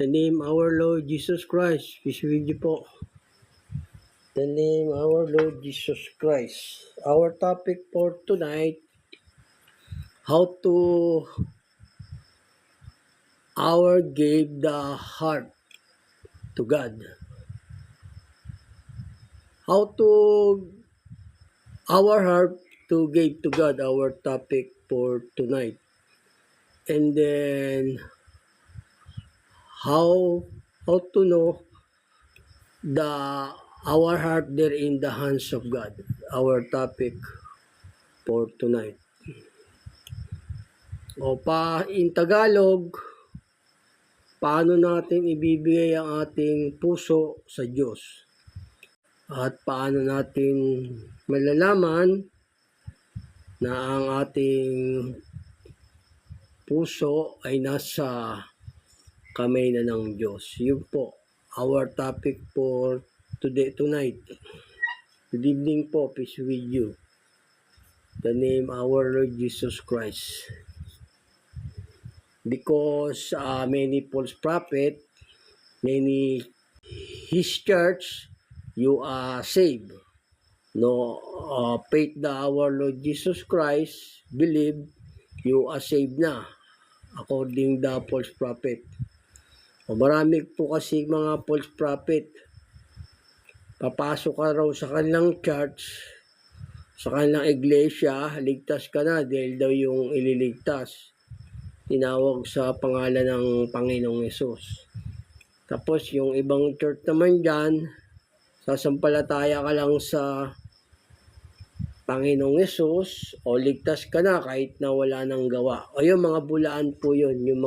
The name our Lord Jesus Christ. Peace with you po. The name our Lord Jesus Christ. Our topic for tonight, how to our gave the heart to God. How to our heart to give to God, our topic for tonight. And then how to know the our heart there in the hands of God, our topic for tonight. O in Tagalog, paano natin ibibigay ang ating puso sa Diyos? At paano natin malalaman na ang ating puso ay nasa kamay na ng Diyos? Yun po, our topic for tonight. Good evening po, peace with you. The name our Lord Jesus Christ. Because many false prophet, many his church, you are saved. No, faith the our Lord Jesus Christ, believe, you are saved na. According the false prophet. O marami po kasi mga false prophet, papasok ka raw sa kanilang church, sa kanilang iglesia, ligtas ka na dahil daw yung ililigtas. Tinawag sa pangalan ng Panginoong Yesus. Tapos yung ibang church naman dyan, sasampalataya ka lang sa Panginoong Yesus o ligtas ka na kahit na wala nang gawa. O yung mga bulaan po yun, yung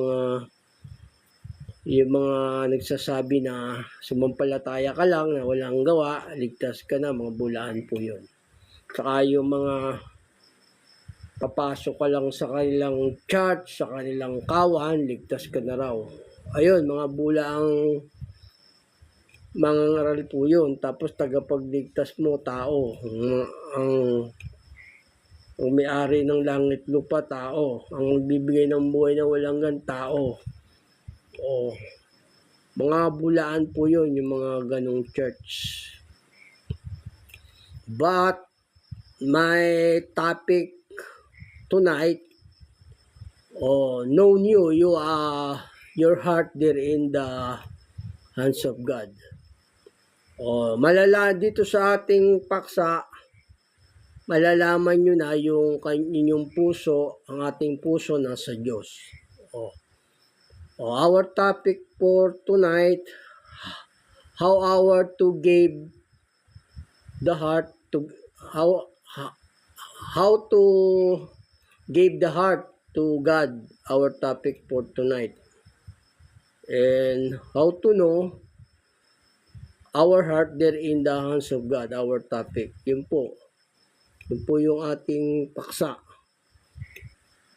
mga nagsasabi na sumampalataya ka lang na walang gawa, ligtas ka na, mga bulaan po yun. Saka yung mga papasok ka lang sa kanilang church, sa kanilang kawan, ligtas ka na raw. Ayun, mga bulaang mangangaral po yun. Tapos tagapagligtas mo, tao. Ang may-ari ng langit lupa, tao. Ang bibigay ng buhay na walang gan, tao. O, mga bulaan po yun, yung mga ganong church. But, my topic tonight, know you are your heart there in the hands of God. Malala dito sa ating paksa, malalaman nyo na yung inyong puso, ang ating puso nasa Diyos. Our topic for tonight, how our to give the heart to how to give the heart to God, our topic for tonight. And how to know our heart there in the hands of God, our topic. Yun po yung ating paksa.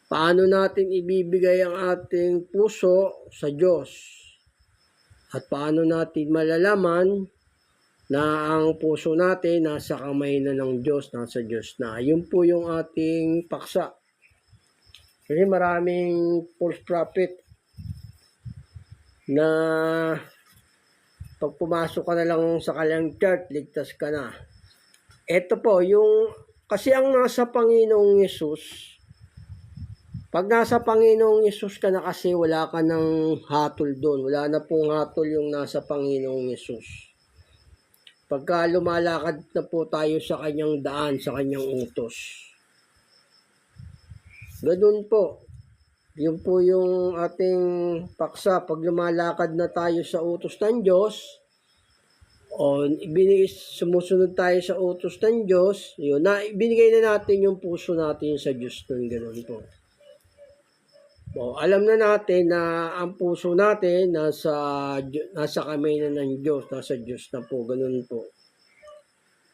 Paano natin ibibigay ang ating puso sa Diyos? At paano natin malalaman na ang puso natin nasa kamay na ng Diyos, nasa Diyos na? Yun po yung ating paksa. Kasi maraming false prophet na pag pumasok ka na lang sa kanilang church, ligtas ka na. Ito po, kasi ang nasa Panginoong Yesus, pag nasa Panginoong Yesus ka na kasi, wala ka ng hatol doon. Wala na pong hatol yung nasa Panginoong Yesus. Pagka lumalakad na po tayo sa kanyang daan, sa kanyang utos. Ganun po. Yun po yung ating paksa. Pag lumalakad na tayo sa utos ng Diyos, sumusunod tayo sa utos ng Diyos, yun, ibinigay na natin yung puso natin sa Diyos nun. Ganun po. Alam na natin na ang puso natin nasa kamay na ng Diyos, nasa Diyos na po, ganun po.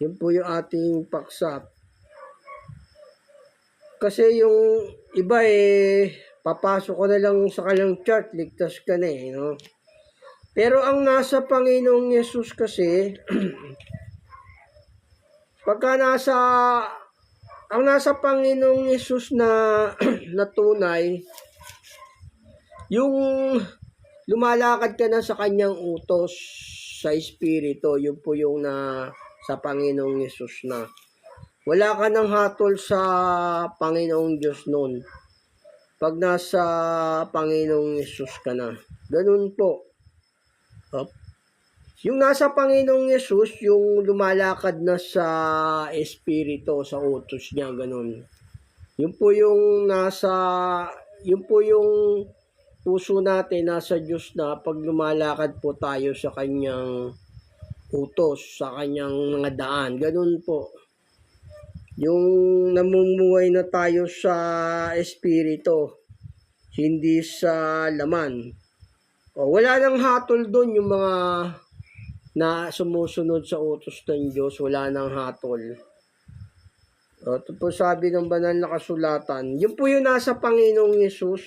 Yun po yung ating paksa. Kasi yung iba papasok ko na lang sa kanilang church, ligtas ka na no? Pero ang nasa Panginoong Yesus kasi, pagka ang nasa Panginoong Yesus na tunay, yung lumalakad ka na sa kanyang utos sa Espiritu. Yun po yung sa Panginoong Yesus na. Wala ka ng hatol sa Panginoong Diyos noon. Pag nasa Panginoong Yesus ka na. Ganun po. Yung nasa Panginoong Yesus, yung lumalakad na sa Espiritu, sa utos niya, ganun. Yun po yung puso natin, nasa Diyos na pag lumalakad po tayo sa kanyang utos, sa kanyang mga daan. Ganun po. Yung namumuhay na tayo sa Espiritu, hindi sa laman. Wala nang hatol doon yung mga na sumusunod sa utos ng Diyos, wala nang hatol. Ito po sabi ng banal na kasulatan. Yun po yung nasa Panginoong Yesus,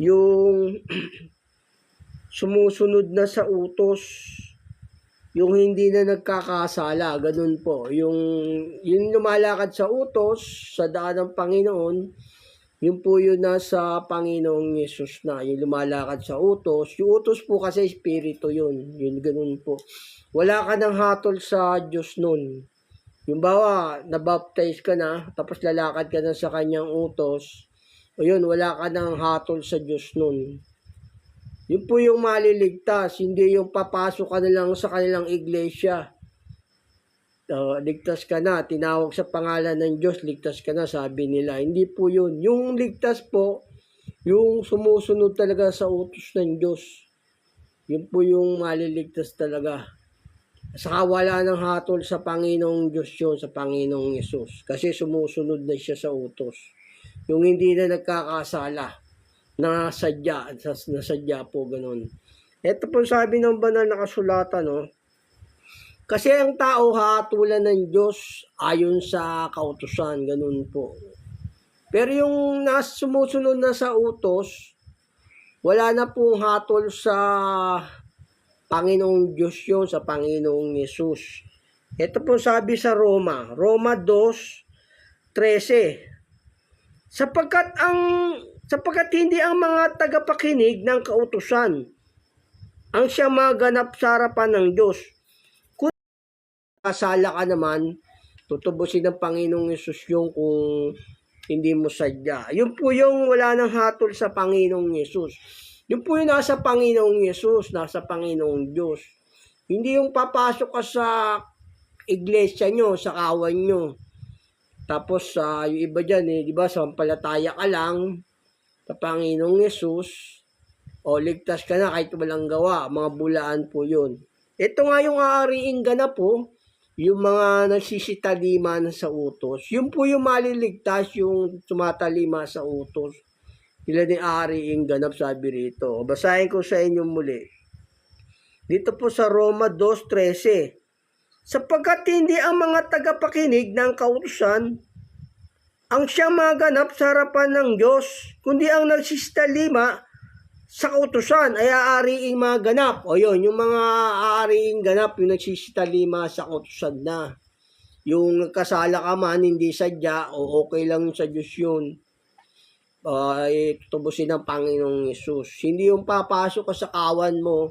yung sumusunod na sa utos, yung hindi na nagkakasala, ganun po. Yung lumalakad sa utos, sa daan ng Panginoon, yun po yun nasa Panginoong Yesus na, yung lumalakad sa utos. Yung utos po kasi Espiritu yun. Yun ganun po. Wala ka ng hatol sa Diyos nun. Yung bawa, nabaptize ka na, tapos lalakad ka na sa kanyang utos. O yun, wala ka ng hatol sa Diyos nun. Yun po yung maliligtas, hindi yung papasok ka na lang sa kanilang iglesia. Ligtas ka na, tinawag sa pangalan ng Diyos, ligtas ka na, sabi nila. Hindi po yun. Yung ligtas po, yung sumusunod talaga sa utos ng Diyos. Yun po yung maliligtas talaga. Saka wala ng hatol sa Panginoong Diyos yun, sa Panginoong Yesus. Kasi sumusunod na siya sa utos. Yung hindi na nagkakasala, nasadya po, ganun. Ito po sabi ng banal na kasulatan, no? Kasi ang tao hatulan ng Diyos ayon sa kautusan, ganun po. Pero yung sumusunod na sa utos, wala na pong hatol sa Panginoong Diyos yun, sa Panginoong Yesus. Ito po sabi sa Roma 2:13. Sapagkat hindi ang mga tagapakinig ng kautusan ang siya maganap sa harapan ng Diyos. Kasala ka naman, tutubusin ng Panginoong Yesus yung kung hindi mo sadya. Yun po yung wala nang hatol sa Panginoong Yesus. Yun po yung nasa Panginoong Yesus, nasa Panginoong Diyos. Hindi yung papasok ka sa iglesia nyo, sa kawan nyo. Tapos yung iba dyan, di ba, sampalataya ka lang sa Panginoong Yesus, o ligtas ka na kahit walang gawa, mga bulaan po yun. Ito nga yung aariing ganap po, yung mga nagsisitalima sa utos. Yun po yung maliligtas, yung tumatalima sa utos. Sila ni aariing ganap, sabi rito. Basahin ko sa inyo muli. Dito po sa Roma 2:13. Sapagkat hindi ang mga tagapakinig ng kautusan ang siyang maganap sa harapan ng Diyos, kundi ang nagsisitalima sa kautusan ay aariing maganap. O yun, yung mga aariing ganap, yung nagsisitalima sa kautusan na. Yung nagkasala ka man, hindi sadya, o okay lang sa Diyos yun. Tutubusin ng Panginoong Yesus. Hindi yung papasok ka sa kawan mo,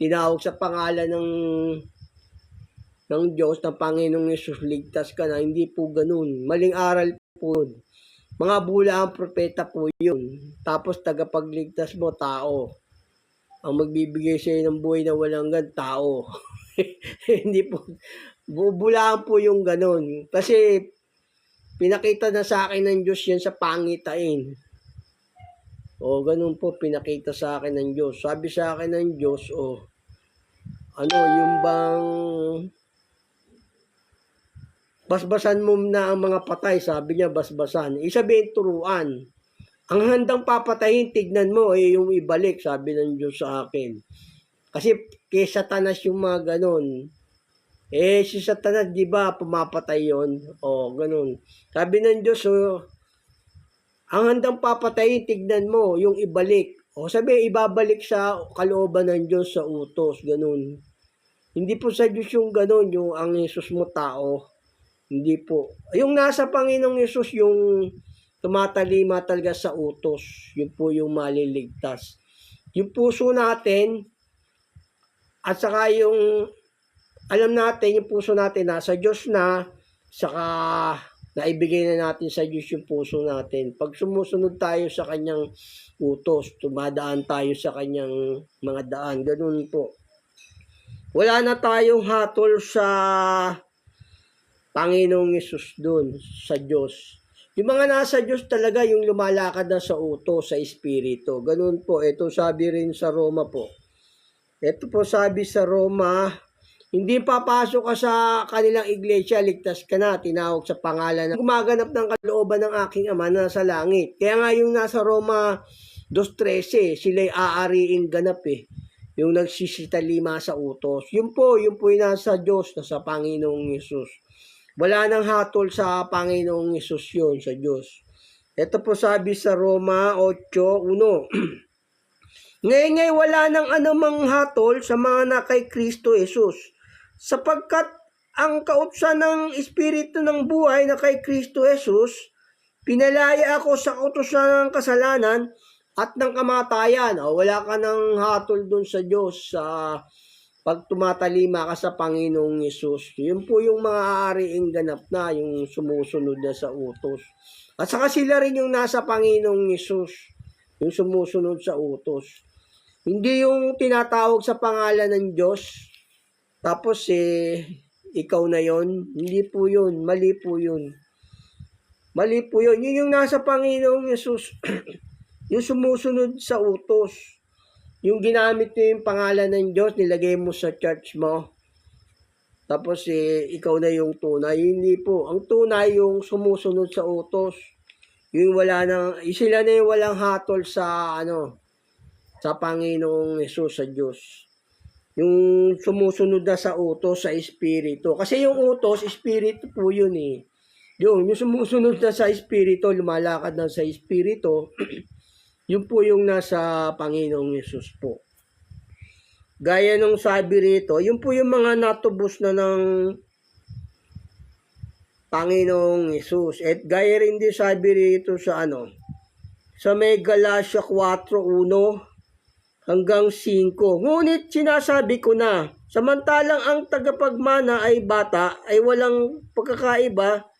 tinawag sa pangalan ng Diyos, ng Panginoong Yesus, ligtas ka na. Hindi po ganun. Maling aral po yun. Mga bulaang propeta po yun. Tapos tagapagligtas mo, tao. Ang magbibigay sa'yo ng buhay na walang hanggan, tao. Hindi po. Bubulaan po yung ganun. Kasi pinakita na sa akin ng Diyos yan sa pangitain. O ganun po, pinakita sa akin ng Diyos. Sabi sa akin ng Diyos, yung bang basbasan mo na ang mga patay, sabi niya, basbasan. Isabihin, turuan. Ang handang papatayin, tignan mo, yung ibalik, sabi ng Diyos sa akin. Kasi kay Satanas yung mga ganun. Si Satanas, di ba, pumapatay yun? Ganun. Sabi ng Diyos, ang handang papatayin, tignan mo, yung ibalik. Sabi, ibabalik sa kalooban ng Diyos sa utos, ganun. Hindi po sa Diyos yung ganun, yung ang Yesus mo tao. Hindi po. Yung nasa Panginoong Yesus, yung tumatalima talaga sa utos. Yun po yung maliligtas. yung puso natin at saka yung alam natin yung puso natin nasa Diyos na, saka naibigay na natin sa Diyos yung puso natin. Pag sumusunod tayo sa kanyang utos, tumadaan tayo sa kanyang mga daan. Ganun po. Wala na tayong hatol sa Panginoong Yesus dun, sa Diyos. Yung mga nasa Diyos talaga yung lumalakad na sa utos, sa Espiritu. Ganun po. Ito sabi rin sa Roma po. Ito po sabi sa Roma, hindi papasok ka sa kanilang iglesia, ligtas ka na, tinawag sa pangalan na gumaganap ng kalooban ng aking Ama na sa langit. Kaya nga yung nasa Roma 2:13, sila'y aariing ganap yung nagsisitalima sa utos. Yun po yung nasa Diyos, nasa Panginoong Yesus. Wala nang hatol sa Panginoong Yesus yun, sa Diyos. Ito po sabi sa Roma 8:1. Ngayon wala nang anumang hatol sa mga na kay Kristo Jesus, sapagkat ang kautusan ng Espiritu ng buhay na kay Kristo Jesus, pinalaya ako sa kautusan ng kasalanan at ng kamatayan. Wala ka nang hatol dun sa Diyos sa pag tumatalima ka sa Panginoong Yesus. Yun po yung mga aariing ganap na, yung sumusunod na sa utos. At saka sila rin yung nasa Panginoong Yesus, yung sumusunod sa utos. Hindi yung tinatawag sa pangalan ng Diyos, tapos ikaw na yon. Hindi po yun. Mali po yun. Mali po yun. Yun yung nasa Panginoong Yesus. Yung sumusunod sa utos. Yung ginamit mo yung pangalan ng Diyos, nilagay mo sa church mo. Tapos ikaw na yung tunay. Hindi po. Ang tunay yung sumusunod sa utos. Yung sila na yung walang hatol sa sa Panginoong Yesus, sa Diyos. Yung sumusunod na sa utos, sa Espiritu. Kasi yung utos, Espiritu po yun yung sumusunod na sa Espiritu, lumalakad na sa Espiritu, yun po yung nasa Panginoong Yesus po. Gaya nung sabi rito, yun po yung mga natubos na ng Panginoong Yesus. At gaya rin din sabi rito sa sa may Galatia 4:1 hanggang 5. Ngunit sinasabi ko na, samantalang ang tagapagmana ay bata, ay walang pagkakaiba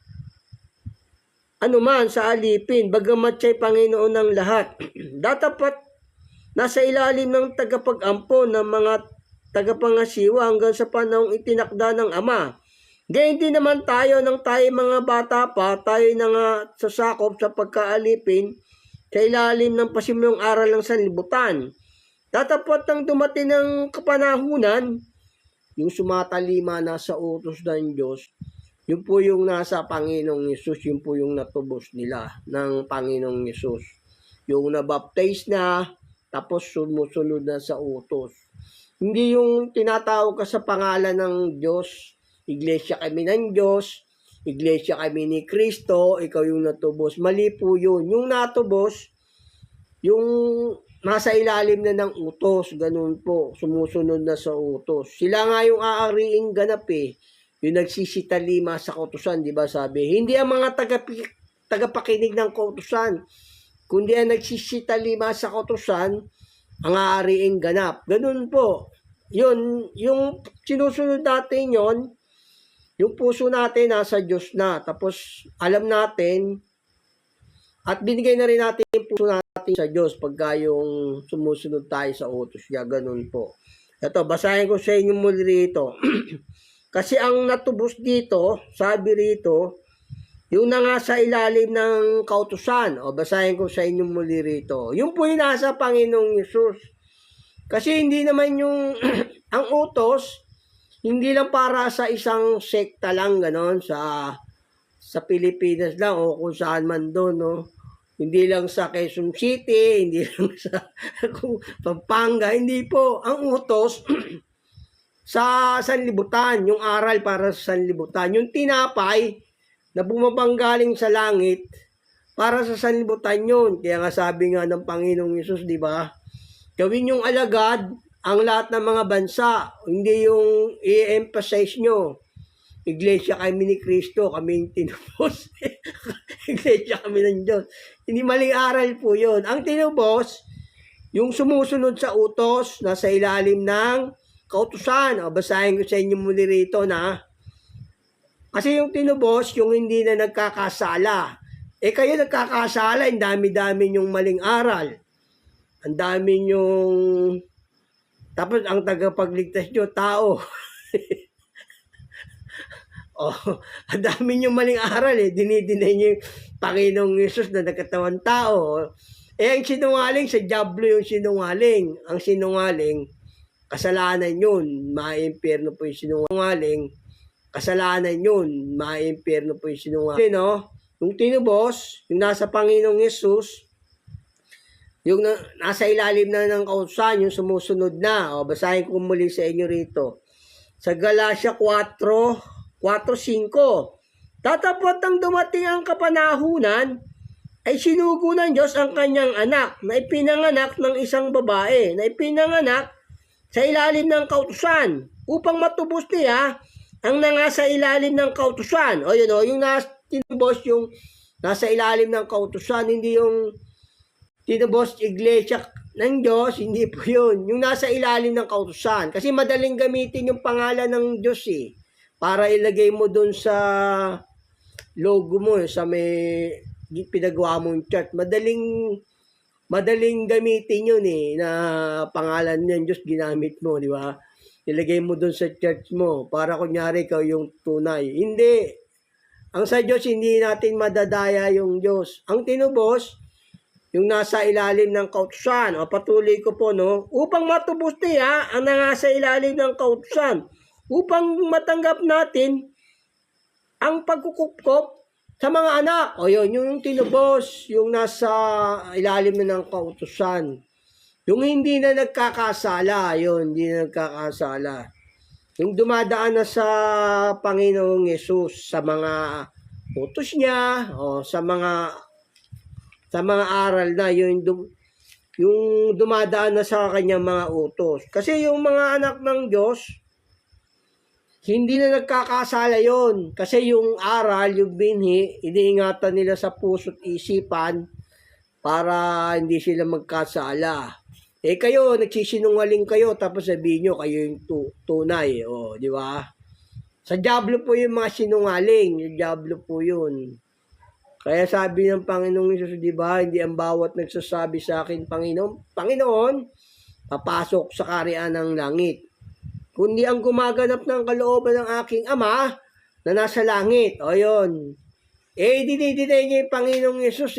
anuman sa alipin, bagamat siya'y Panginoon ng lahat. Datapat nasa ilalim ng tagapag-ampon ng mga tagapangasiwa hanggang sa panahong itinakda ng Ama. Gayun din naman tayo nang tayo mga bata pa, tayo na nga sasakop sa pagkaalipin sa ilalim ng pasimulong aral ng sanlibutan. Tatapat nang dumating ng kapanahunan, yung sumatalima na sa utos ng Diyos, yun po yung nasa Panginoong Yesus, yun po yung natubos nila ng Panginoong Yesus. Yung nabaptize na, tapos sumusunod na sa utos. Hindi yung tinatawag ka sa pangalan ng Diyos, iglesia kami ng Diyos, iglesia kami ni Kristo, ikaw yung natubos. Mali po yun. Yung natubos, yung nasa ilalim na ng utos, ganun po, sumusunod na sa utos. Sila nga yung aariing ganap yung nagsisitalima sa kautusan, di ba sabi? Hindi ang mga tagapakinig ng kautusan, kundi ang nagsisitalima sa kautusan, ang aariing ganap. Ganun po. Yun, yung sinusunod natin yon, yung puso natin nasa Diyos na. Tapos alam natin, at binigay na rin natin yung puso natin sa Diyos pagka yung sumusunod tayo sa utos niya. Ganun po. Ito, basahin ko sa inyo muli rito. Kasi ang natubos dito, sabi rito, yung na nga sa ilalim ng kautusan. O, basahin ko sa inyo muli rito. Yung po yung nasa Panginoong Yesus. Kasi hindi naman yung, ang utos, hindi lang para sa isang sekta lang, ganon, sa Pilipinas lang o kung saan man doon, no? Hindi lang sa Quezon City, hindi lang sa Pampanga, hindi po. Ang utos sa sanlibutan, yung aral para sa sanlibutan, yung tinapay na bumabanggaling sa langit para sa sanlibutan yun. Kaya nga sabi nga ng Panginoong Yesus, di ba? Gawin yung alagad ang lahat ng mga bansa, hindi yung i-emphasize nyo. Iglesia kami ni Kristo, kami yung tinubos. Iglesia kami ng Diyos. Hindi maling aral po yun. Ang tinubos, Yung sumusunod sa utos, nasa ilalim ng kautusan. O, basahin ko sa inyo muli rito na. Kasi yung tinubos, yung hindi na nagkakasala. Kayo nagkakasala, ang dami-dami yung maling aral. Ang dami yung... Tapos ang tagapagligtas nyo, tao. Ang dami yung maling aral Dinidinay nyo yung Panginoong Yesus na nagkatawang tao. Ang sinungaling, sa diablo yung sinungaling. Ang sinungaling, kasalanan yun. Maimpyerno po yung sinungaling. Kasalanan yun. Maimpyerno po yung sinungaling. Yung tinubos, yung nasa Panginoong Yesus, yung nasa ilalim na ng kautusan, yung sumusunod na. Basahin ko muli sa inyo rito. Sa Galatia 4:5. Tatapot ang dumating ang kapanahunan, ay sinugo ng Diyos ang kanyang anak na ipinanganak ng isang babae, na ipinanganak sa ilalim ng kautusan, upang matubos niya ang nasa ilalim ng kautusan. Yung tinubos yung nasa ilalim ng kautusan, hindi yung tinubos iglesia ng Diyos, hindi po yun. Yung nasa ilalim ng kautusan. Kasi madaling gamitin yung pangalan ng Diyos para ilagay mo dun sa logo mo, sa may pinagawa mong church. Madaling gamitin yun na pangalan ng Diyos ginamit mo, di ba? Ilagay mo dun sa church mo para kunyari ikaw yung tunay. Hindi. Ang sa Diyos, hindi natin madadaya yung Diyos. Ang tinubos, yung nasa ilalim ng kautusan. Patuloy ko po, upang matubos niya ang nasa ilalim ng kautusan. Upang matanggap natin ang pagkukupkop sa mga anak. Yung tinubos, yung nasa ilalim na ng kautusan. Yung hindi na nagkakasala, hindi na nagkakasala. Yung dumadaan na sa Panginoong Yesus, sa mga utos niya, sa mga aral na, yung dumadaan na sa kanyang mga utos. Kasi yung mga anak ng Diyos, hindi na nagkakasala yon. Kasi yung aral, yung binhi, iniingatan nila sa puso't isipan para hindi sila magkasala. Kayo, nagsisinungaling kayo, tapos sabihin nyo, kayo yung tunay. Di ba? Sa diablo po yung mga sinungaling. Yung diablo po yun. Kaya sabi ng Panginoong Yesus, di ba, hindi ang bawat nagsasabi sa akin, Panginoon, papasok sa kaharian ng langit. Kundi ang gumaganap ng kalooban ng aking Ama na nasa langit. Yun. Dinidinay niya yung Panginoong Yesus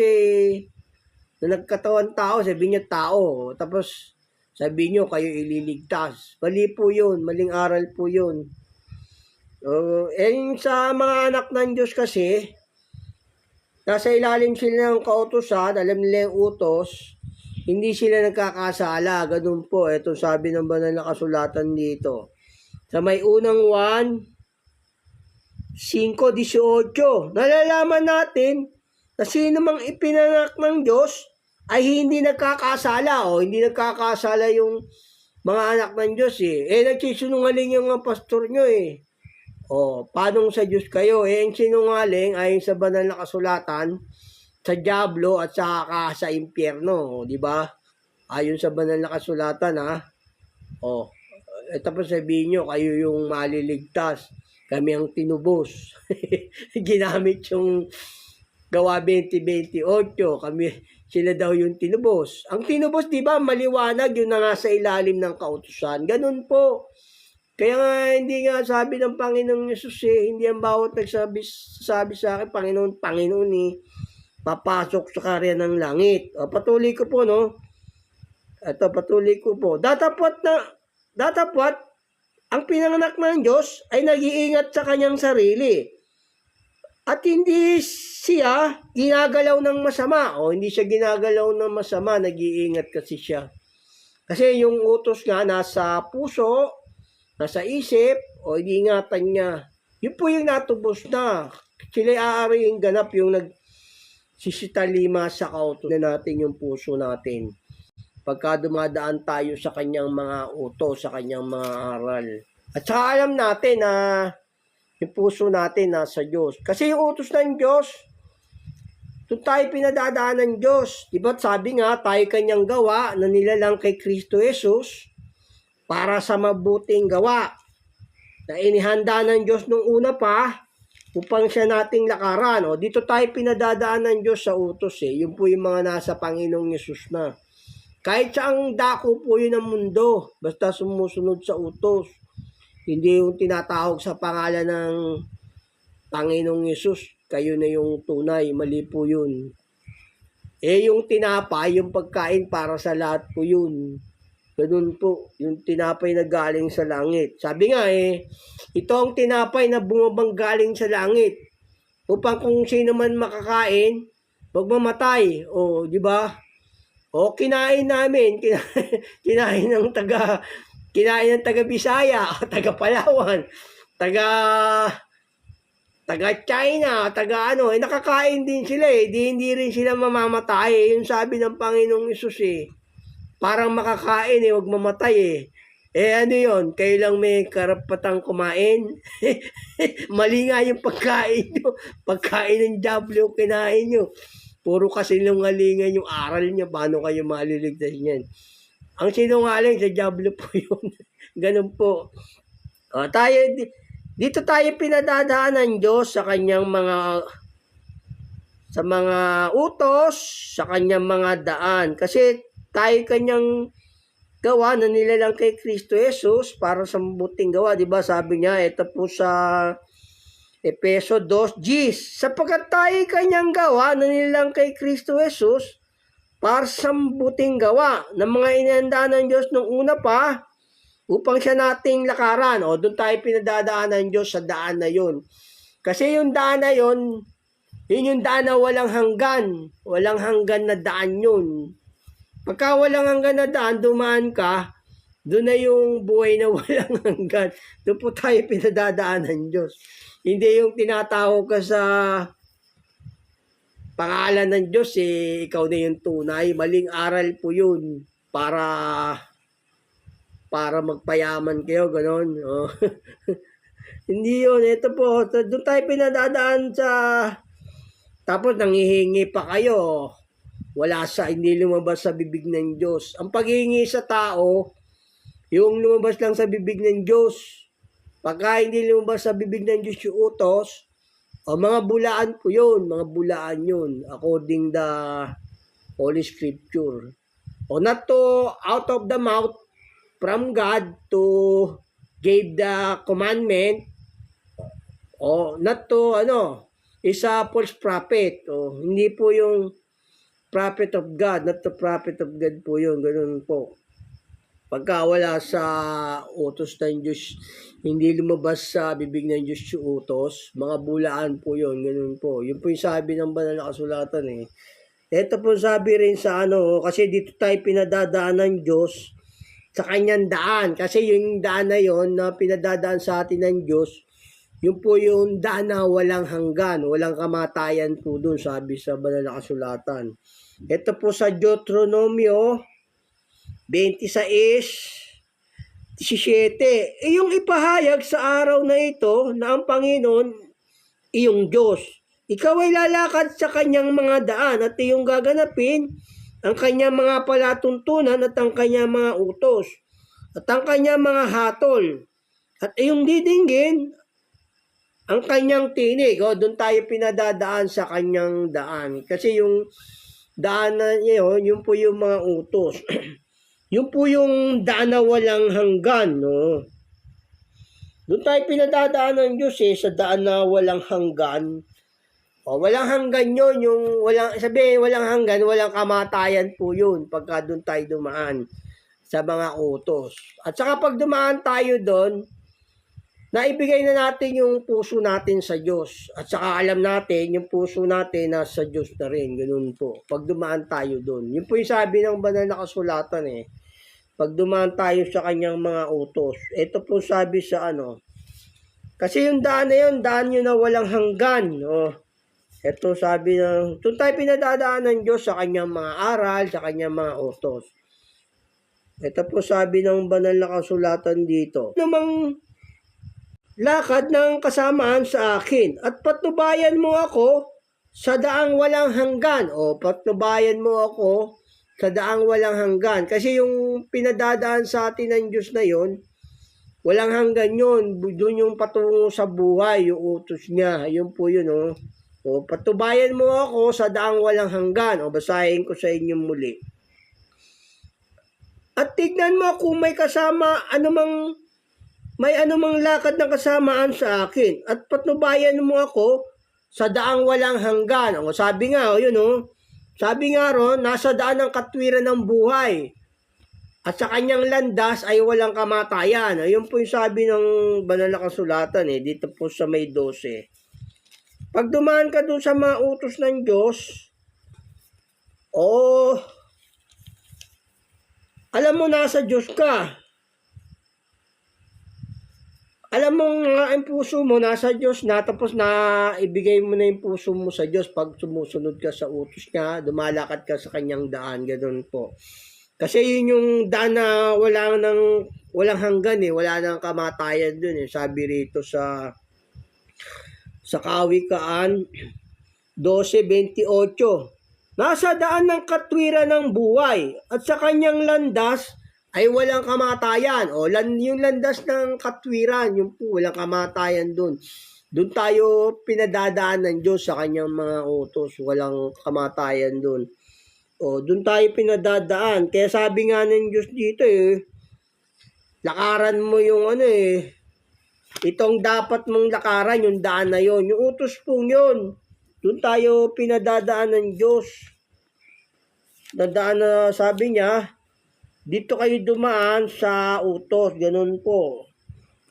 na nagkatawan tao, sabi niya tao. Tapos sabi niyo kayo ililigtas. Mali po yun. Maling aral po yun. Sa mga anak ng Diyos kasi, nasa ilalim sila ng kautusan, alam nila yung utos, hindi sila nagkakasala. Ganun po. Ito sabi ng banal na kasulatan dito. Sa may unang 1:5-18, nalalaman natin na sino mang ipinanak ng Diyos ay hindi nagkakasala. Hindi nagkakasala yung mga anak ng Diyos nagsisinungaling yung mga pastor nyo paano sa Diyos kayo? Ang sinungaling ay sa banal na kasulatan, sa diablo at sa impyerno, di ba? Ayon sa banal na kasulatan, tapos sabihin nyo, kayo yung maliligtas. Kami ang tinubos. Ginamit yung Gawa 20:28, sila daw yung tinubos. Ang tinubos, di ba, maliwanag yung nasa ilalim ng kautusan. Ganun po. Kaya nga, hindi nga sabi ng Panginoong Yesus hindi ang bawat nagsabi sa akin, Panginoon, papasok sa kaharian ng langit. Patuloy ko po, Ito, patuloy ko po. Datapwat, ang pinanganak ng Diyos ay nag-iingat sa kanyang sarili. At hindi siya ginagalaw ng masama. Hindi siya ginagalaw ng masama, nag-iingat kasi siya. Kasi yung utos nga nasa puso, nasa isip, iniingatan niya. Yun po yung natubos na. Sila'y aariing ganap yung nagsisitalima sa kautusan natin yung puso natin. Pagka dumadaan tayo sa kanyang mga utos, sa kanyang mga aral. At saka alam natin na yung puso natin nasa Diyos. Kasi yung utos ng Diyos, Doon tayo pinadadaan ng Diyos. Diba sabi nga, tayo kanyang gawa na nilalang kay Kristo Jesus para sa mabuting gawa na inihanda ng Diyos nung una pa upang siya nating lakaran. O, dito tayo pinadadaan ng Diyos sa utos eh. Yun po yung mga nasa Panginoong Yesus na. Kahit saang dako po yun ng mundo, basta sumusunod sa utos. Hindi yung tinatawag sa pangalan ng Panginoong Yesus, kayo na yung tunay, mali po yun. Yung tinapay, yung pagkain para sa lahat po yun. Ganun po, yung tinapay na galing sa langit. Sabi nga ito ang tinapay na bumabang galing sa langit. Upang kung sino man makakain, huwag mamatay. O, di ba? O, kinain namin. Kinain ng taga Bisaya, taga Palawan, taga China, taga ano, nakakain din sila hindi rin sila mamamatay. Yung sabi ng Panginoong Hesus parang makakain huwag mamatay ano yun, kayo lang may karapatang kumain. Mali nga yung pagkain nyo. Pagkain ng diablo kinain nyo. Puro kasinungalingan yung aral niya, paano kayo maliligtas niyan. Ang sinungaling sa diablo po yun. Ganun po. Dito tayo pinadadaan ng Diyos sa kanyang mga utos, sa kanyang mga daan. Kasi tayo kanyang gawa na nilalang kay Kristo Jesus para sa mabuting gawa. Diba sabi niya, ito po sa Efeso 2:10, sapagkat tayo kanyang gawa na nilalang kay Kristo Jesus para sa mabuting gawa ng mga inihanda ng Diyos nung una pa upang siya nating lakaran. O, doon tayo pinadadaan ng Diyos sa daan na yun. Kasi yung daan na yun, yun yung daan na walang hanggan. Walang hanggan na daan yun. Pagka walang hanggan na daan, dumaan ka, doon na yung buhay na walang hanggan. Doon po tayo pinadadaan ng Diyos. Hindi yung tinatawag ka sa pangalan ng Diyos, ikaw na yung tunay. Maling aral po yun para magpayaman kayo, gano'n. Oh. Hindi yun. Ito po, doon tayo pinadadaan sa... Tapos nanghihingi pa kayo. Hindi lumabas sa bibig ng Diyos. Ang paghihingi sa tao, yung lumabas lang sa bibig ng Diyos. Pagka hindi lumabas sa bibig ng Diyos yung utos, mga bulaan po yun. Mga bulaan yun. According the Holy Scripture. Not to out of the mouth from God to give the commandment, not to is a false prophet. Hindi po yung prophet of God, not the prophet of God po yun, ganun po. Pagka wala sa utos ng Diyos, hindi lumabas sa bibig ng Diyos yung utos, mga bulaan po yun, ganun po. Yun po yung sabi ng banal na kasulatan Ito po sabi rin sa kasi dito tayo pinadadaan ng Diyos sa kanyang daan. Kasi yung daan na yon na pinadadaan sa atin ng Diyos, yun po yung daan na walang hanggan, walang kamatayan po dun, sabi sa banal na kasulatan. Ito po sa Deuteronomio 26:17. Yung ipahayag sa araw na ito na ang Panginoon iyong Diyos. Ikaw ay lalakad sa kanyang mga daan at iyong gaganapin ang kanyang mga palatuntunan at ang kanyang mga utos at ang kanyang mga hatol at iyong didinggin ang kanyang tinig. Doon tayo pinadadaan sa kanyang daan. Kasi yung daan na yun, yun po yung mga utos. Yun po yung daan na walang hanggan. Doon tayo pinadadaan ng Diyos sa daan na walang hanggan. Walang hanggan yun, walang hanggan, walang kamatayan po yun pagka doon tayo dumaan sa mga utos. At saka pag dumaan tayo doon, naibigay na natin yung puso natin sa Diyos. At saka alam natin yung puso natin nasa Diyos na rin. Ganun po. Pag dumaan tayo doon. Yun po yung sabi ng banal na kasulatan Pag dumaan tayo sa kanyang mga utos. Ito po sabi sa Kasi yung daan na yun, daan yun na walang hanggan. Ito sabi doon tayo pinadadaan ng Diyos sa kanyang mga aral, sa kanyang mga utos. Ito po sabi ng banal na kasulatan dito. Namang lakad ng kasamaan sa akin at patnubayan mo ako sa daang walang hanggan. O, patnubayan mo ako sa daang walang hanggan. Kasi yung pinadadaan sa atin ng Diyos na yon, walang hanggan yun. Doon yung patungo sa buhay, yung utos niya. Yun po yun, o. O, patnubayan mo ako sa daang walang hanggan. O, basahin ko sa inyo muli. At tignan mo kung may kasama, may anumang lakad na kasamaan sa akin. At patnubayan mo ako sa daang walang hanggan. O, sabi nga, yun o. Sabi nga ron, nasa daan ng katwiran ng buhay. At sa kanyang landas ay walang kamatayan. Ayun po yung sabi ng banal na kasulatan dito po sa may 12. Pag dumaan ka doon sa mga utos ng Diyos, alam mo nasa Diyos ka. Alam mo nga ang puso mo nasa Diyos na, tapos na ibigay mo na yung puso mo sa Diyos pag sumusunod ka sa utos niya, dumalakad ka sa kanyang daan, ganoon po. Kasi yun yung daan na walang hanggan wala nang kamatayan dun Sabi rito sa Kawikaan 12:28. Nasa daan ng katwiran ng buhay at sa kanyang landas ay walang kamatayan. O, yung landas ng katwiran, yung po, walang kamatayan dun. Doon tayo pinadadaan ng Diyos sa kanyang mga utos. Walang kamatayan dun. O, doon tayo pinadadaan. Kaya sabi nga ng Diyos dito lakaran mo yung itong dapat mong lakaran, yung daan na yon. Yung utos pong yun. Doon tayo pinadadaan ng Diyos. Dadaan na sabi niya, dito kayo dumaan sa utos, ganun po.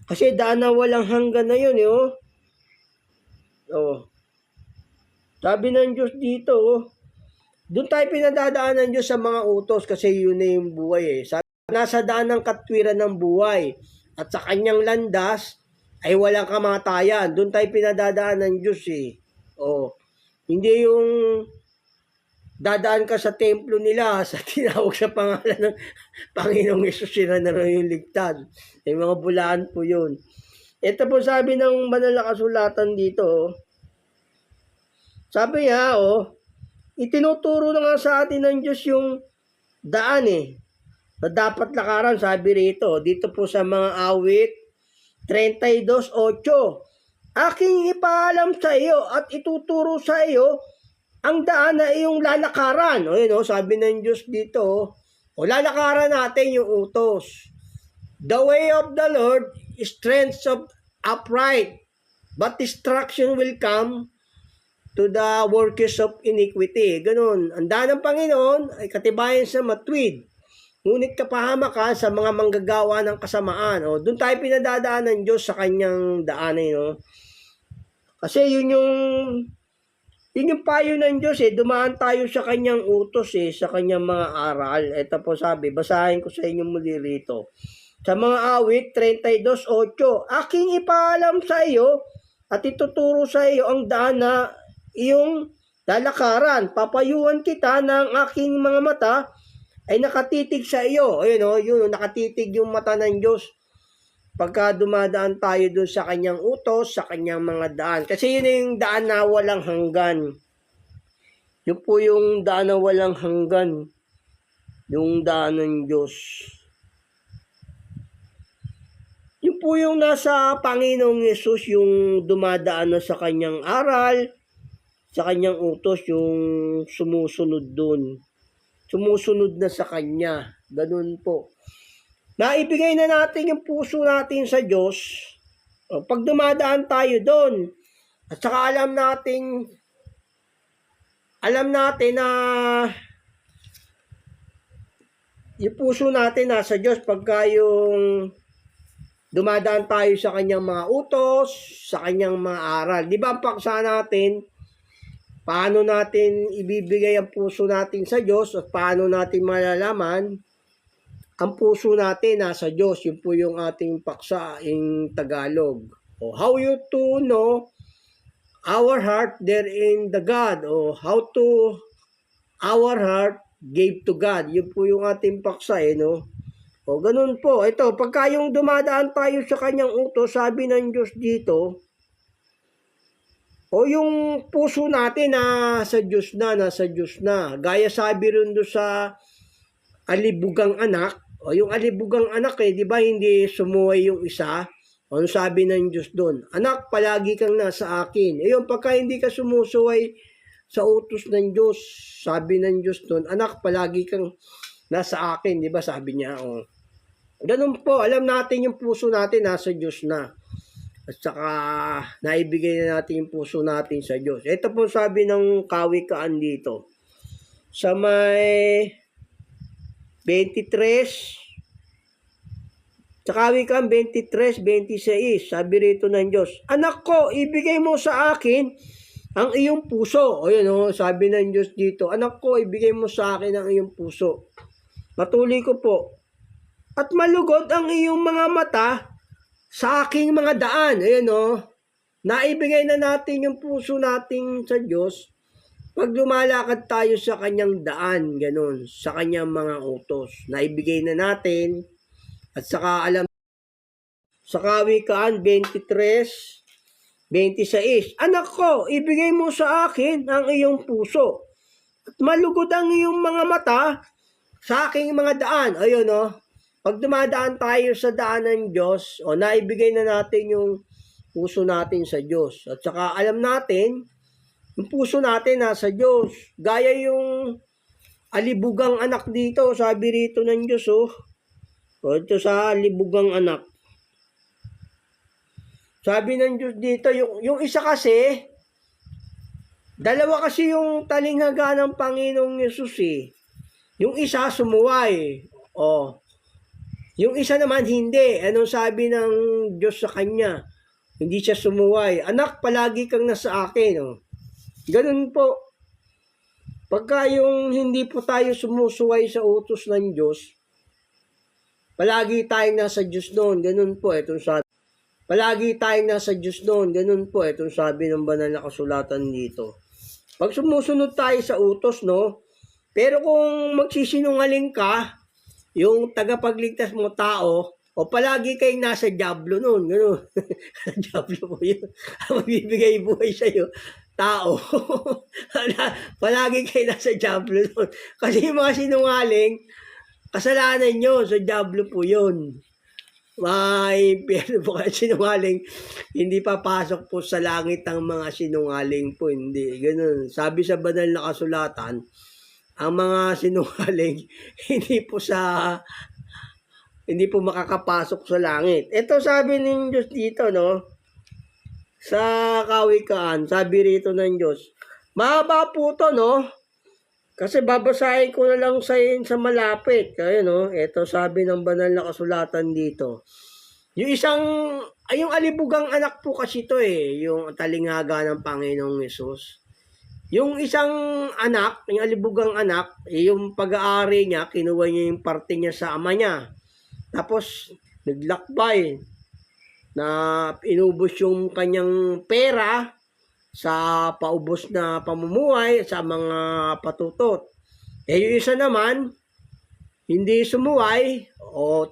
Kasi daan na walang hanggan na yun Sabi ng Diyos dito, doon tayo pinadadaan ng Diyos sa mga utos kasi yun na yung buhay Sabi, nasa daan ng katwiran ng buhay at sa kanyang landas ay walang kamatayan. Doon tayo pinadadaan ng Diyos Hindi yung dadaan ka sa templo nila, sa tinawag sa pangalan ng Panginoong Hesus, sila na rin yung ligtas. Yung mga bulaan po yun. Ito po sabi ng banal na kasulatan dito. Sabi niya, itinuturo na nga sa atin ng Diyos yung daan na dapat lakaran, sabi rito. Dito po sa mga awit 32:8. Aking ipaalam sa iyo at ituturo sa iyo ang daan na iyong lalakaran. Sabi ng Diyos dito, lalakaran natin yung utos. The way of the Lord is strength of upright, but destruction will come to the workers of iniquity. Ganun. Ang daan ng Panginoon ay katibayan sa matuwid. Ngunit kapahamakan sa mga manggagawa ng kasamaan. Doon tayo pinadadaan ng Diyos sa kanyang daanan. Kasi yun yung payo ng Diyos dumaan tayo sa kanyang utos sa kanyang mga aral. Ito po sabi, basahin ko sa inyo muli rito. Sa mga awit 32:8, aking ipaalam sa iyo at ituturo sa iyo ang daan na iyong lalakaran. Papayuhan kita ng aking mga mata ay nakatitig sa iyo. Yun, nakatitig yung mata ng Diyos. Pagka dumadaan tayo doon sa kanyang utos, sa kanyang mga daan. Kasi yun yung daan na walang hanggan. Yun po yung daan na walang hanggan. Yung daan ng Diyos. Yun po yung nasa Panginoong Hesus, yung dumadaan na sa kanyang aral, sa kanyang utos, yung sumusunod doon. Sumusunod na sa kanya. Ganun po. Naibigay na natin yung puso natin sa Diyos. Pag dumadaan tayo doon, at saka alam natin na yung puso natin nasa Diyos pagka yung dumadaan tayo sa kanyang mga utos, sa kanyang mga aral. Di ba ang paksa natin, paano natin ibibigay ang puso natin sa Diyos at paano natin malalaman ang puso natin nasa Diyos? Yun po yung ating paksa in Tagalog. How you to know our heart there in the God, how to our heart gave to God. Yun po yung ating paksa ganun po. Ito, pagka yung dumadaan tayo sa kanyang utos, sabi ng Diyos dito, O yung puso natin na sa Diyos na, nasa Diyos na. Gaya sabi rin doon sa alibugang anak, o yung alibugang anak di ba hindi sumuway yung isa? O ano sabi ng Diyos doon? Anak, palagi kang nasa akin. Yung pagka hindi ka sumusuway sa utos ng Diyos, sabi ng Diyos doon, anak, palagi kang nasa akin, di ba? Sabi niya, ganun po, alam natin yung puso natin nasa Diyos na. At saka, naibigay na natin yung puso natin sa Diyos. Ito po sabi ng kawikaan dito. Sa may 23, sa kawikaan 23:26, sabi rito ng Diyos, anak ko, ibigay mo sa akin ang iyong puso. O yun, sabi ng Diyos dito, anak ko, ibigay mo sa akin ang iyong puso. Patuloy ko po. At malugod ang iyong mga mata sa aking mga daan. Ayan naibigay na natin yung puso natin sa Diyos pag lumalakad tayo sa kanyang daan, ganun, sa kanyang mga utos. Naibigay na natin at saka alam sa kawikaan 23:26, anak ko, ibigay mo sa akin ang iyong puso at malugod ang iyong mga mata sa aking mga daan. Ayun pag dumadaan tayo sa daan ng Diyos, naibigay na natin yung puso natin sa Diyos. At saka alam natin, yung puso natin nasa Diyos. Gaya yung alibugang anak dito, sabi rito ng Diyos, ito sa alibugang anak. Sabi ng Diyos dito, yung isa kasi, dalawa kasi yung talinghaga ng Panginoong Yesus Yung isa sumuway. Yung isa naman hindi. Anong sabi ng Diyos sa kanya? Hindi siya sumuway. Anak, palagi kang nasa akin. Ganun po. Pagka yung hindi po tayo sumusuway sa utos ng Diyos, palagi tayong nasa Diyos noon. Ganun po. Itong sabi. Palagi tayong nasa Diyos noon. Ganun po. Itong sabi ng banal na kasulatan dito. Pag sumusunod tayo sa utos, pero kung magsisinungaling ka, yung tagapagligtas mo tao, palagi kayong nasa dyablo noon, gano'n. Dyablo po yun. Magbibigay buhay sa'yo, tao. Palagi kayo nasa dyablo noon. Kasi yung mga sinungaling, kasalanan nyo, sa dyablo po yun. Pero po kayo sinungaling, hindi papasok po sa langit ang mga sinungaling po, hindi. Gano'n. Sabi sa banal na kasulatan, ang mga sinungaling hindi po makakapasok sa langit. Ito sabi ng Diyos dito, sa kawikaan, sabi rito ng Diyos. Mahaba po to, kasi babasahin ko na lang sa malapit. Kaya, ito sabi ng banal na kasulatan dito. Yung alibugang anak po kasi to yung talinghaga ng Panginoong Yesus. Yung isang anak, yung alibugang anak, yung pag-aari niya, kinuha niya yung parte niya sa ama niya. Tapos, naglakbay na inubos yung kanyang pera sa paubos na pamumuhay, sa mga patutot. Yung isa naman, hindi sumuway,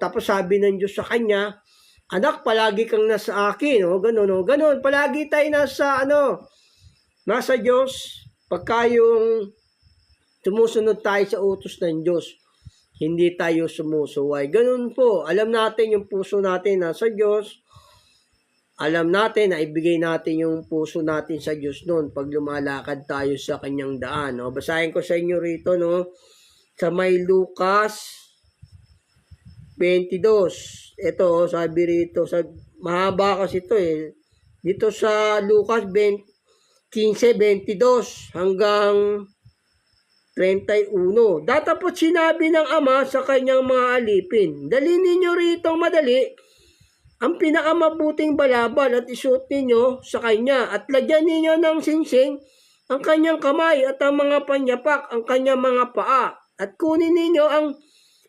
tapos sabi ng Diyos sa kanya, anak, palagi kang nasa akin, ganun. Palagi tayo nasa Diyos. Pagka yung sumusunod tayo sa utos ng Diyos, hindi tayo sumusuway. Ganun po. Alam natin yung puso natin nasa Diyos. Alam natin na ibigay natin yung puso natin sa Diyos noon pag lumalakad tayo sa kanyang daan. Basahin ko sa inyo rito, sa may Lucas 22. Ito, sabi rito, mahaba kasi ito Dito sa Lucas 15:22 hanggang 31. Datapot sinabi ng ama sa kanyang mga alipin, dali ninyo rito madali ang pinakamabuting balabal at isuot ninyo sa kanya at lagyan ninyo ng singsing ang kanyang kamay at ang mga panyapak ang kanyang mga paa at kunin ninyo ang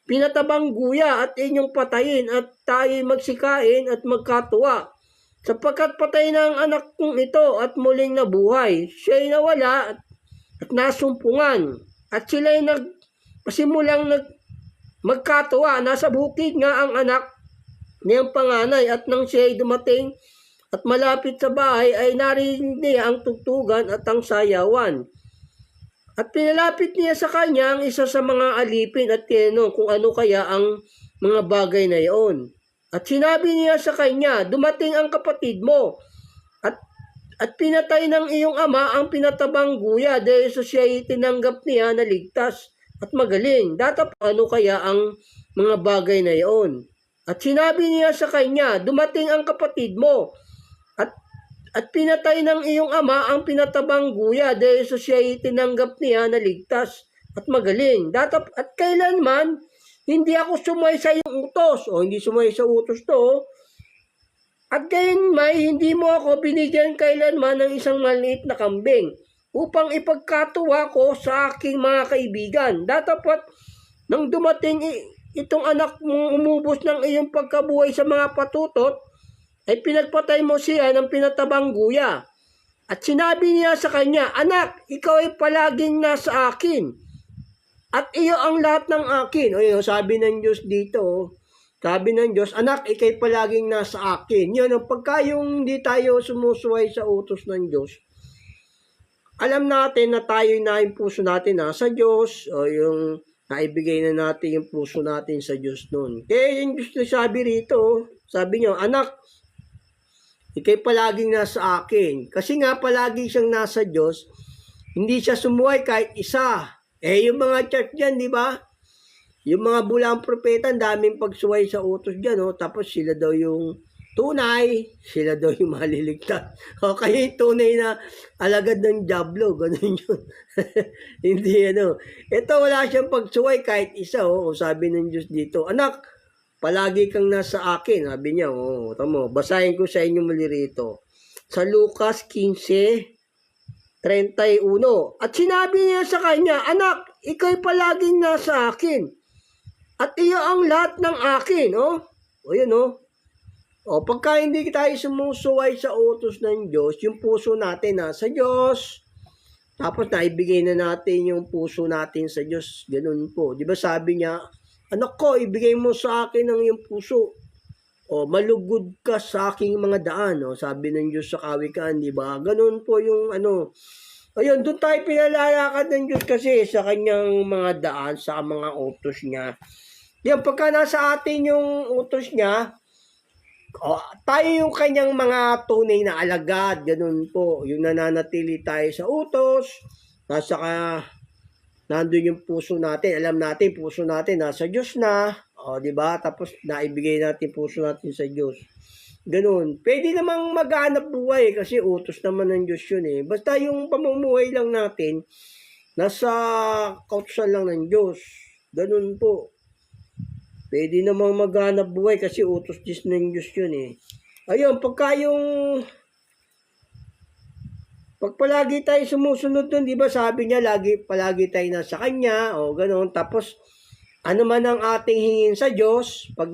pinatabang guya at inyong patayin at tayo'y magsikain at magkatuwa. Sapagkat patay na ang anak kong ito at muling nabuhay. Siya'y nawala at nasumpungan. At sila'y pasimulang magkatuwa. Nasa bukid nga ang anak niyang panganay at nang siya'y dumating at malapit sa bahay ay narinig niya ang tugtugan at ang sayawan. At pinalapit niya sa kanya ang isa sa mga alipin at tinanong kung ano kaya ang mga bagay na iyon. At sinabi niya sa kanya, dumating ang kapatid mo at pinatay ng iyong ama ang pinatabang guya dahil sa siya tinanggap niya na ligtas at magaling. Datap ano kaya ang mga bagay na iyon. At sinabi niya sa kanya, dumating ang kapatid mo at pinatay ng iyong ama ang pinatabang guya dahil sa siya tinanggap niya na ligtas at magaling. Datap at kailanman hindi ako sumay sa iyong utos. O hindi sumay sa utos to. At gayon may hindi mo ako binigyan kailanman ng isang maliit na kambing upang ipagkatuwa ko sa aking mga kaibigan. Datapat nang dumating itong anak mong umubos ng iyong pagkabuhay sa mga patutot, ay pinagpatay mo siya ng pinatabang guya. At sinabi niya sa kanya, anak, ikaw ay palaging nasa akin. At iyo ang lahat ng akin. O yun, sabi ng Diyos dito, sabi ng Diyos, anak, ikay palaging nasa akin. Yun, pagka yung hindi tayo sumusuway sa utos ng Diyos, alam natin na tayo na yung puso natin nasa Diyos, o yung naibigay na natin yung puso natin sa Diyos noon. Kaya yung Diyos na sabi rito, sabi niyo, anak, ikay palaging nasa akin. Kasi nga palagi siyang nasa Diyos, hindi siya sumuway kahit isa. Yung mga church dyan, di ba? Yung mga bulang propeta, daming pagsuway sa utos dyan, no? Tapos sila daw yung tunay, sila daw yung maliligtas. O kaya yung tunay na alagad ng diablo, ganun yun. Hindi Ito wala siyang pagsuway kahit isa, o sabi ng Diyos dito, anak, palagi kang nasa akin, sabi niya, tamo, basahin ko sa inyo muli rito. Sa Lucas 15:31. At sinabi niya sa kanya, anak, ikaw'y palaging nasa akin. At iyo ang lahat ng akin, O yun, pagka hindi tayo sumusuway sa utos ng Diyos, yung puso natin nasa Diyos, tapos naibigay na natin yung puso natin sa Diyos, ganun po. Di ba sabi niya, anak ko, ibigay mo sa akin ang iyong puso. Malugod ka sa aking mga daan, sabi ng Diyos sa Kawikaan, di ba? Ganun po yung Ayun, doon tayo pinalalakad ng Diyos kasi sa kanyang mga daan, sa mga utos niya. Yan, pagka nasa atin yung utos niya, tayo yung kanyang mga tunay na alagad, ganun po. Yung nananatili tayo sa utos, nandun yung puso natin. Alam natin, puso natin nasa Diyos na. Di ba? Tapos naibigay natin puso natin sa Diyos. Ganun. Pwede namang maghanap buhay kasi utos naman ng Diyos yun Basta yung pamumuhay lang natin, nasa kautusan lang ng Diyos. Ganun po. Pwede namang maghanap buhay kasi utos ng Diyos yun Ayun, pag palagi tayo sumusunod dun, di ba sabi niya, palagi tayo nasa Kanya, ganun. Tapos, ano man ang ating hingin sa Diyos, pag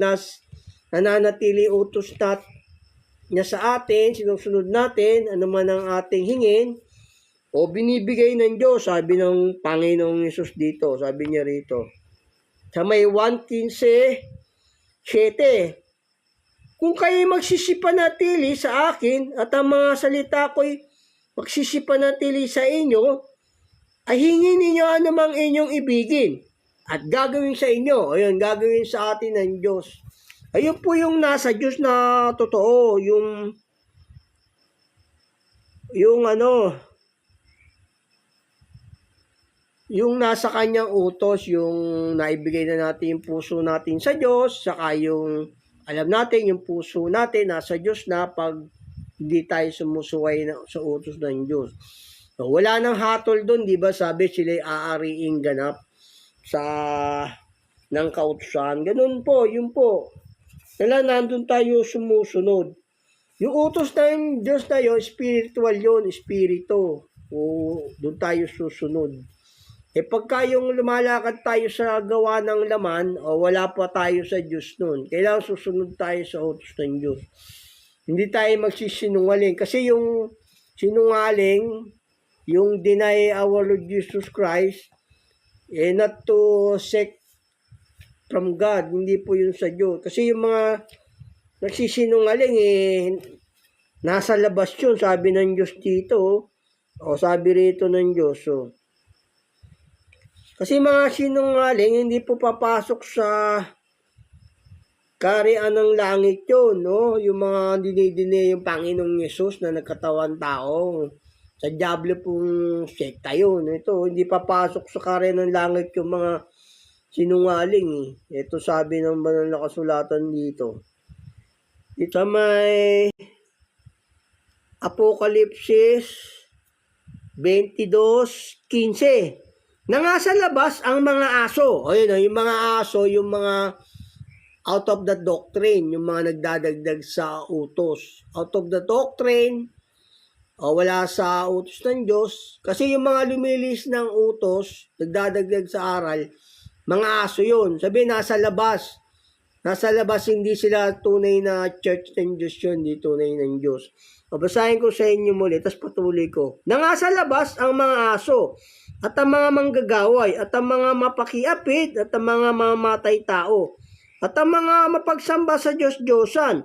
nananatili utos niya sa atin, sinusunod natin, ano man ang ating hingin, binibigay ng Diyos, sabi ng Panginoong Hesus dito, sabi niya rito, sa may 1:15:7, kung kayo magsisipanatili sa akin at ang mga salita ko'y magsisipanatili sa inyo, ay hingin ninyo anumang inyong ibigin at gagawin sa inyo. Ayun, gagawin sa atin ng Diyos. Ayun po yung nasa Diyos na totoo, yung nasa kanyang utos, yung naibigay na natin yung puso natin sa Diyos, saka yung alam natin yung puso natin nasa Diyos na pag hindi tayo sumusuway sa utos ng Diyos. So, wala nang hatol doon, di ba? Sabi sila'y aariing ganap ng kautusan. Ganun po, yun po. Nandun tayo sumusunod. Yung utos ng Diyos na yun, spiritual yun, espiritu. Doon tayo susunod. Pagka yung lumalakad tayo sa gawa ng laman, wala pa tayo sa Diyos nun. Kailangan susunod tayo sa utos ng Diyos. Hindi tayo magsisinungaling. Kasi yung sinungaling, yung deny our Lord Jesus Christ, not to seek from God, hindi po yun sa Diyos. Kasi yung mga nagsisinungaling, Nasa labas yun, sabi ng Diyos dito. O sabi rito ng Diyos. So. Kasi mga sinungaling, hindi po papasok sa kaharian ng langit yun, no? Yung mga dinidine yung Panginoong Yesus na nagkatawan tao. Sa diablo pong sekta yun. Ito, hindi papasok sa kaharian ng langit yung mga sinungaling. Ito sabi ng banal na kasulatan dito. Ito may Apokalipsis 22:15. Na nga sa labas ang mga aso. O yun, yung mga aso, yung mga out of the doctrine, yung mga nagdadagdag sa utos. Out of the doctrine, o wala sa utos ng Diyos. Kasi yung mga lumilis ng utos, nagdadagdag sa aral, mga aso yun. Sabi, nasa labas. Nasa labas, hindi sila tunay na church ng Diyos yun, hindi tunay ng Diyos. Babasahin ko sa inyo muli, tapos patuloy ko. Na nga sa labas ang mga aso, at ang mga manggagaway, at ang mga mapakiapid, at ang mga mamatay tao, at ang mga mapagsamba sa Diyos-Diyosan,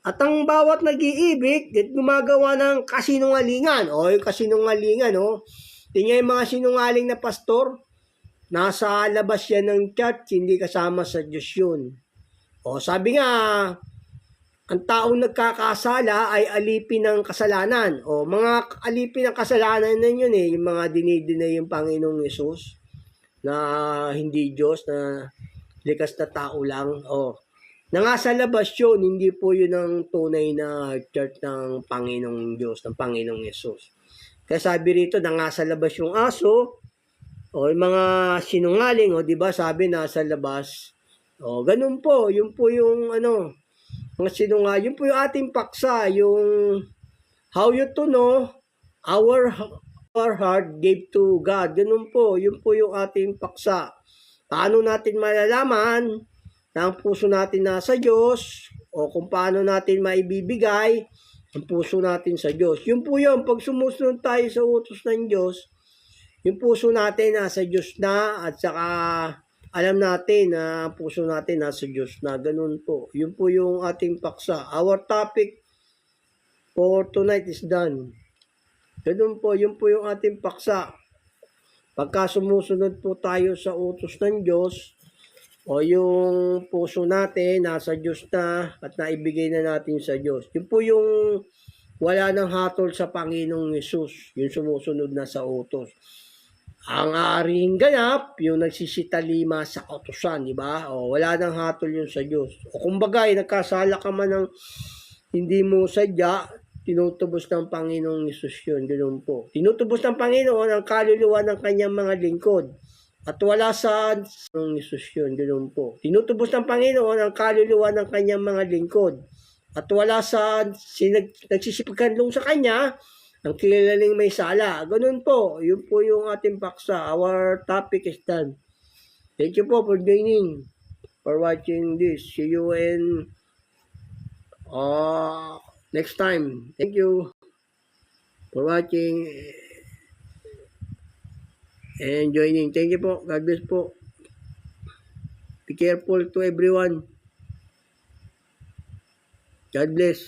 at ang bawat nag-iibig at gumagawa ng kasinungalingan. O, yung kasinungalingan, o. Tingnan yung mga sinungaling na pastor, nasa labas yan ng church, hindi kasama sa Diyos yun. O, sabi nga, ang taong nagkakasala ay alipin ng kasalanan. O, mga alipin ng kasalanan na yun yung mga dinidinay yung Panginoong Yesus na hindi Diyos, na likas na tao lang. O, na nga sa labas yun, hindi po yun ang tunay na church ng Panginoong Diyos, ng Panginoong Yesus. Kaya sabi rito, na nga sa labas yung aso, o yung mga sinungaling, o diba sabi nasa labas. O, ganun po, yun po yung mga sinungaling, yun po yung ating paksa, yung how you to know our heart gave to God. Ganun po, yun po yung ating paksa. Paano natin malalaman na ang puso natin nasa Diyos, o kung paano natin maibibigay ang puso natin sa Diyos. Yun po yun, pag sumusunod tayo sa utos ng Diyos, yung puso natin nasa Diyos na, at saka alam natin na puso natin nasa Diyos na. Ganun po. Yun po yung ating paksa. Our topic for tonight is done. Ganun po, yun po yung ating paksa. Pagka sumusunod po tayo sa utos ng Diyos, o yung puso natin nasa Diyos na, at naibigay na natin sa Diyos. Yun po yung wala nang hatol sa Panginoong Yesus, yung sumusunod na sa utos. Ang aaring ganap, yung nagsisitalima sa utusan, di ba? O wala nang hatol yun sa Diyos. O kumbaga, nagkasala ka man ng hindi mo sadya, tinutubos ng Panginoong Yesus yun. Ganun po. Tinutubos ng Panginoon ang kaluluwa ng kanyang mga lingkod. At wala sa Yesus yun. Ganun po. Tinutubos ng Panginoon ang kaluluwa ng kanyang mga lingkod. At wala sa nagsisipagkanlong sa kanya, ang kilalaning may sala. Ganun po. Yun po yung ating paksa. Our topic is done. Thank you po for joining, for watching this. See you in next time. Thank you for watching and joining. Thank you po. God bless po. Be careful to everyone. God bless.